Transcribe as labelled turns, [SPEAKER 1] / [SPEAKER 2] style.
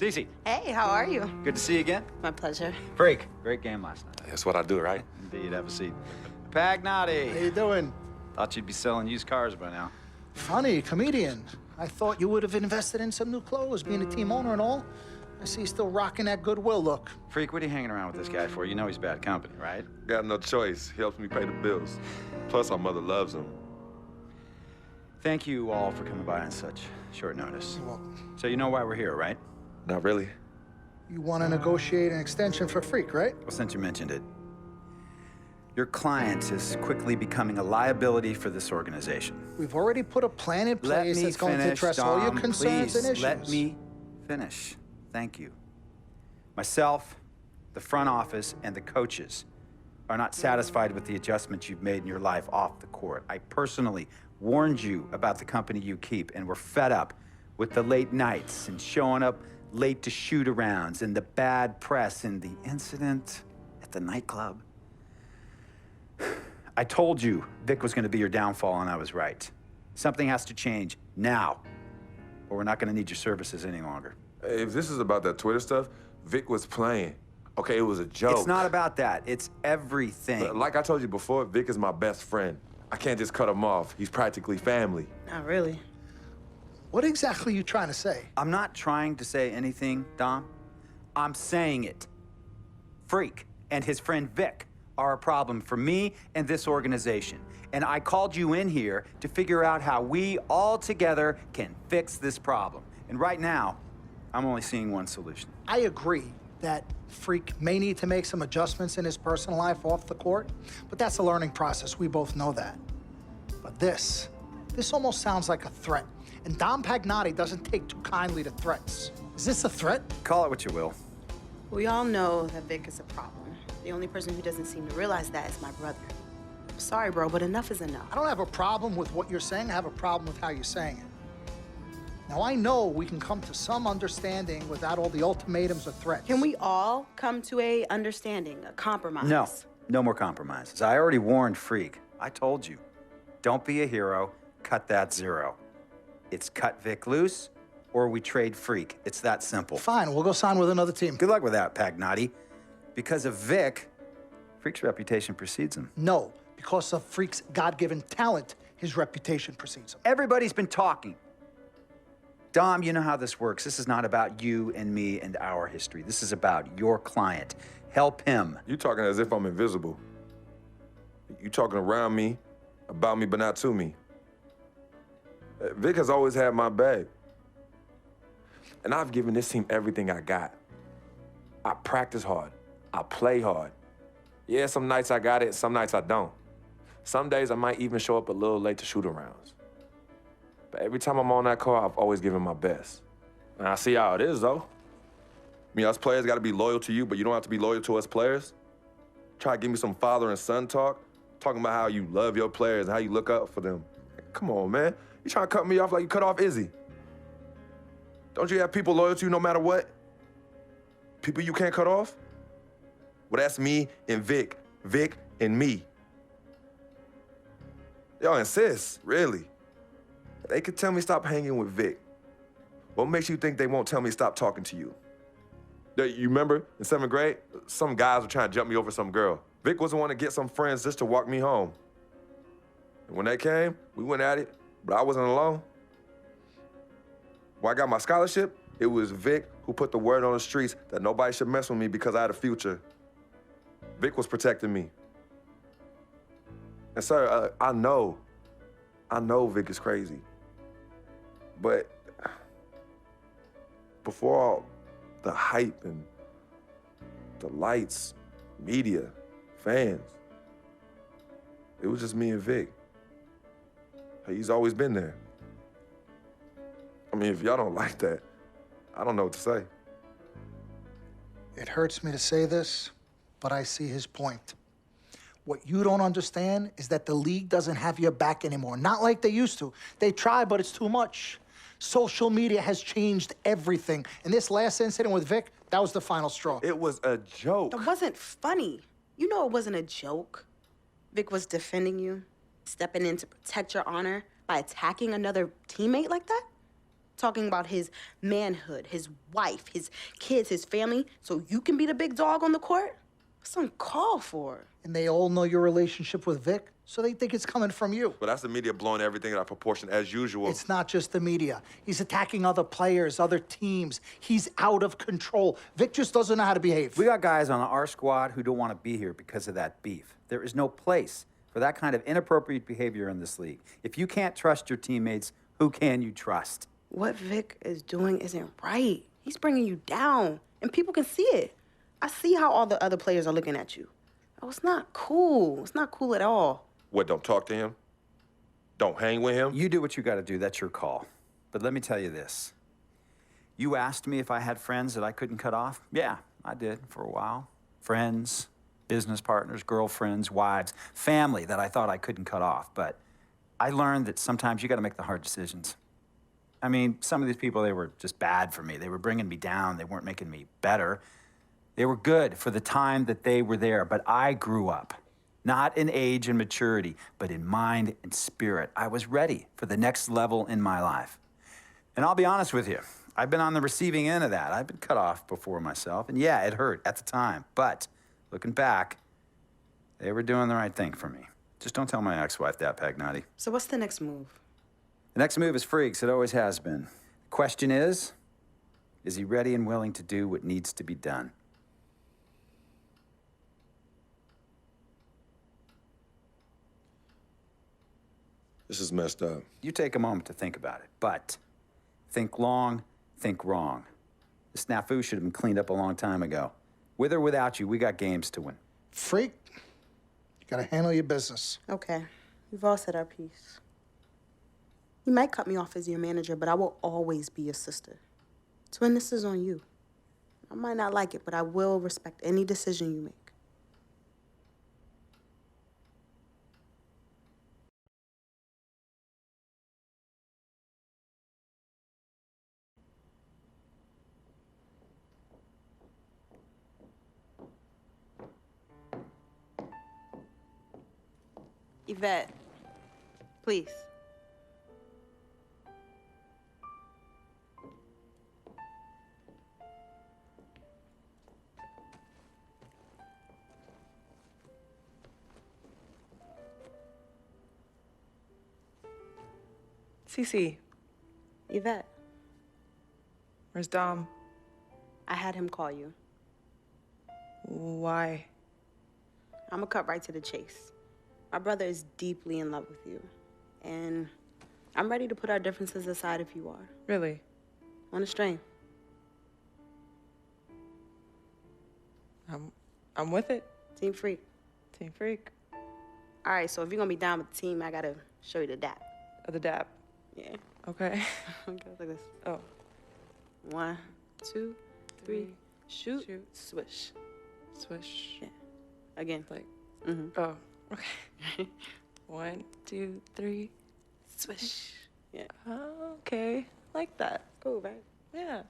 [SPEAKER 1] Cece.
[SPEAKER 2] Hey, how are you?
[SPEAKER 1] Good to see you again.
[SPEAKER 2] My pleasure.
[SPEAKER 1] Freq. Great game last night.
[SPEAKER 3] That's what I do, right?
[SPEAKER 1] Indeed. Have a seat. Pagnotti.
[SPEAKER 4] How you doing?
[SPEAKER 1] Thought you'd be selling used cars by now.
[SPEAKER 4] Funny, comedian. I thought you would have invested in some new clothes, being a team owner and all. I see you still rocking that Goodwill look.
[SPEAKER 1] Freq, what are you hanging around with this guy for? You know he's bad company, right?
[SPEAKER 3] Got no choice. He helps me pay the bills. Plus, our mother loves him.
[SPEAKER 1] Thank you all for coming by on such short notice.
[SPEAKER 4] Well,
[SPEAKER 1] So you know why we're here, right?
[SPEAKER 3] Not really.
[SPEAKER 4] you want to negotiate an extension for Freq, right?
[SPEAKER 1] Well, since you mentioned it, your client is quickly becoming a liability for this organization.
[SPEAKER 4] We've already put a plan in
[SPEAKER 1] Let
[SPEAKER 4] place
[SPEAKER 1] me
[SPEAKER 4] that's going to
[SPEAKER 1] finish,
[SPEAKER 4] address all your
[SPEAKER 1] Dom,
[SPEAKER 4] concerns
[SPEAKER 1] please.
[SPEAKER 4] and issues.
[SPEAKER 1] Let me finish. Thank you. Myself, the front office, and the coaches are not satisfied with the adjustments you've made in your life off the court. I personally warned you about the company you keep, and we're fed up with the late nights and showing up late to shoot-arounds and the bad press and the incident at the nightclub. I told you Vic was going to be your downfall, and I was right. Something has to change now, or we're not going to need your services any longer.
[SPEAKER 3] If this is about that Twitter stuff, Vic was playing. Okay, it was a joke.
[SPEAKER 1] It's not about that. It's everything.
[SPEAKER 3] But like I told you before, Vic is my best friend. I can't just cut him off. He's practically family.
[SPEAKER 2] Not really.
[SPEAKER 4] What exactly are you trying to say?
[SPEAKER 1] I'm not trying to say anything, Dom. I'm saying it. Freq and his friend Vic are a problem for me and this organization. And I called you in here to figure out how we all together can fix this problem. And right now, I'm only seeing one solution.
[SPEAKER 4] I agree that Freq may need to make some adjustments in his personal life off the court, but that's a learning process. We both know that. But this almost sounds like a threat. And Dom Pagnotti doesn't take too kindly to threats. Is this a threat?
[SPEAKER 1] Call it what you will.
[SPEAKER 2] We all know that Vic is a problem. The only person who doesn't seem to realize that is my brother. I'm sorry, bro, but enough is enough.
[SPEAKER 4] I don't have a problem with what you're saying. I have a problem with how you're saying it. Now, I know we can come to some understanding without all the ultimatums or threats.
[SPEAKER 2] Can we all come to a understanding, a compromise?
[SPEAKER 1] No, no more compromises. I already warned Freq. I told you. Don't be a hero. Cut that zero. It's cut Vic loose, or we trade Freq. It's that simple.
[SPEAKER 4] Fine, we'll go sign with another team.
[SPEAKER 1] Good luck with that, Pagnotti. Because of Vic, Freq's reputation precedes him.
[SPEAKER 4] No, because of Freq's God-given talent, his reputation precedes him.
[SPEAKER 1] Everybody's been talking. Dom, you know how this works. This is not about you and me and our history. This is about your client. Help him.
[SPEAKER 3] You talking as if I'm invisible. You talking around me, about me, but not to me. Vic has always had my back. And I've given this team everything I got. I practice hard. I play hard. Yeah, some nights I got it, some nights I don't. Some days I might even show up a little late to shoot-arounds. But every time I'm on that court, I've always given my best. And I see how it is, though. I mean, us players got to be loyal to you, but you don't have to be loyal to us players. Try to give me some father and son talk, talking about how you love your players and how you look up for them. Come on, man. You trying to cut me off like you cut off Izzy. Don't you have people loyal to you no matter what? People you can't cut off? Well, that's me and Vic. Vic and me. Y'all insist, really. They could tell me stop hanging with Vic. What makes you think they won't tell me stop talking to you? You remember in 7th grade, some guys were trying to jump me over some girl. Vic was the one to get some friends just to walk me home. And when they came, we went at it, but I wasn't alone. When I got my scholarship, it was Vic who put the word on the streets that nobody should mess with me because I had a future. Vic was protecting me. And sir, I know Vic is crazy. But before all the hype and the lights, media, fans, it was just me and Vic. He's always been there. I mean, if y'all don't like that, I don't know what to say.
[SPEAKER 4] It hurts me to say this, but I see his point. What you don't understand is that the league doesn't have your back anymore. Not like they used to. They try, but it's too much. Social media has changed everything. And this last incident with Vic, that was the final straw.
[SPEAKER 3] It was a joke.
[SPEAKER 2] That wasn't funny. You know it wasn't a joke. Vic was defending you, stepping in to protect your honor by attacking another teammate like that. talking about his manhood, his wife, his kids, his family, so you can be the big dog on the court? What's uncalled for?
[SPEAKER 4] And they all know your relationship with Vic, so they think it's coming from you.
[SPEAKER 3] But that's the media blowing everything out of proportion as usual.
[SPEAKER 4] It's not just the media. He's attacking other players, other teams. He's out of control. Vic just doesn't know how to behave.
[SPEAKER 1] We got guys on our squad who don't want to be here because of that beef. There is no place for that kind of inappropriate behavior in this league. If you can't trust your teammates, who can you trust?
[SPEAKER 2] What Vic is doing isn't right. He's bringing you down, and people can see it. I see how all the other players are looking at you. Oh, it's not cool. It's not cool at all.
[SPEAKER 3] What, don't talk to him? Don't hang with him?
[SPEAKER 1] You do what you got to do. That's your call. But let me tell you this. You asked me if I had friends that I couldn't cut off? Yeah, I did for a while. Friends, business partners, girlfriends, wives, family that I thought I couldn't cut off. But I learned that sometimes you got to make the hard decisions. I mean, some of these people, they were just bad for me. They were bringing me down. They weren't making me better. They were good for the time that they were there, but I grew up. Not in age and maturity, but in mind and spirit. I was ready for the next level in my life. And I'll be honest with you, I've been on the receiving end of that. I've been cut off before myself, and yeah, it hurt at the time. But looking back, they were doing the right thing for me. Just don't tell my ex-wife that, Pagnotti.
[SPEAKER 2] So what's the next move?
[SPEAKER 1] The next move is Freq's. It always has been. The question is he ready and willing to do what needs to be done?
[SPEAKER 3] This is messed up.
[SPEAKER 1] You take a moment to think about it, but think long, think wrong. The snafu should have been cleaned up a long time ago. With or without you, we got games to win.
[SPEAKER 4] Freak, you gotta handle your business.
[SPEAKER 2] Okay, we've all said our piece. You might cut me off as your manager, but I will always be your sister. Twin, this is on you. I might not like it, but I will respect any decision you make. Yvette, please.
[SPEAKER 5] Cece,
[SPEAKER 2] Yvette,
[SPEAKER 5] where's Dom?
[SPEAKER 2] I had him call you.
[SPEAKER 5] Why?
[SPEAKER 2] I'm gonna cut right to the chase. My brother is deeply in love with you, and I'm ready to put our differences aside if you are.
[SPEAKER 5] Really?
[SPEAKER 2] On a string.
[SPEAKER 5] I'm with it.
[SPEAKER 2] Team Freq.
[SPEAKER 5] Team Freak.
[SPEAKER 2] All right, so if you're gonna be down with the team, I gotta show you the dap.
[SPEAKER 5] The dap.
[SPEAKER 2] Yeah.
[SPEAKER 5] Okay.
[SPEAKER 2] Okay, like this.
[SPEAKER 5] Oh.
[SPEAKER 2] 1, 2, 3, shoot,
[SPEAKER 5] Shoot.
[SPEAKER 2] swish.
[SPEAKER 5] Swish.
[SPEAKER 2] Yeah. Again.
[SPEAKER 5] Like,
[SPEAKER 2] Mm-hmm.
[SPEAKER 5] oh, okay. 1, 2, 3.
[SPEAKER 2] Swish. Yeah.
[SPEAKER 5] Oh, okay. Like that.
[SPEAKER 2] Cool, right?
[SPEAKER 5] Yeah.